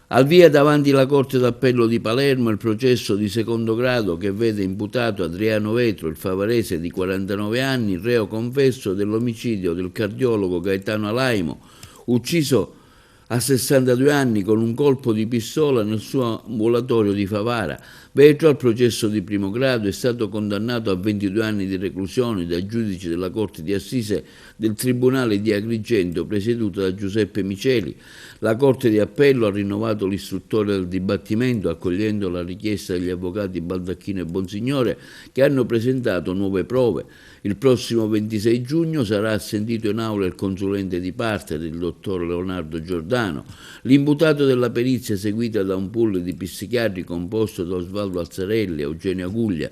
Al via davanti alla Corte d'Appello di Palermo il processo di secondo grado che vede imputato Adriano Vetro, il favarese di 49 anni, reo confesso dell'omicidio del cardiologo Gaetano Alaimo, ucciso a 62 anni con un colpo di pistola nel suo ambulatorio di Favara. Vetro, al processo di primo grado, è stato condannato a 22 anni di reclusione dai giudici della Corte di Assise del Tribunale di Agrigento, presieduto da Giuseppe Miceli. La Corte di Appello ha rinnovato l'istruttoria del dibattimento, accogliendo la richiesta degli avvocati Baldacchino e Bonsignore, che hanno presentato nuove prove. Il prossimo 26 giugno sarà assentito in aula il consulente di parte, il dottor Leonardo Giordano. L'imputato della perizia eseguita da un pool di psichiatri composto da Osvaldo Alzarelli, Eugenio Aguglia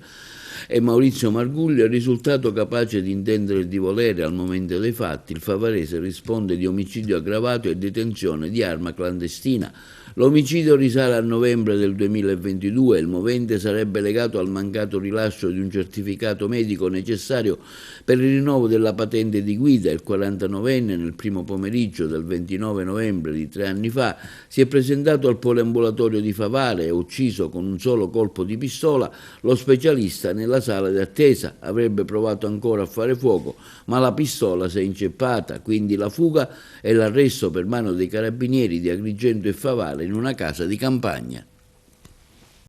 e Maurizio Marguglio è risultato capace di intendere e di volere al momento dei fatti. Il favarese risponde di omicidio aggravato e detenzione di arma clandestina. L'omicidio risale a novembre del 2022 e il movente sarebbe legato al mancato rilascio di un certificato medico necessario per il rinnovo della patente di guida. Il 49enne nel primo pomeriggio del 29 novembre di 3 anni fa si è presentato al poliambulatorio di Favara e ucciso con un solo colpo di pistola lo specialista nella sala di attesa. Avrebbe provato ancora a fare fuoco, ma la pistola si è inceppata, quindi la fuga e l'arresto per mano dei carabinieri di Agrigento e Favara in una casa di campagna.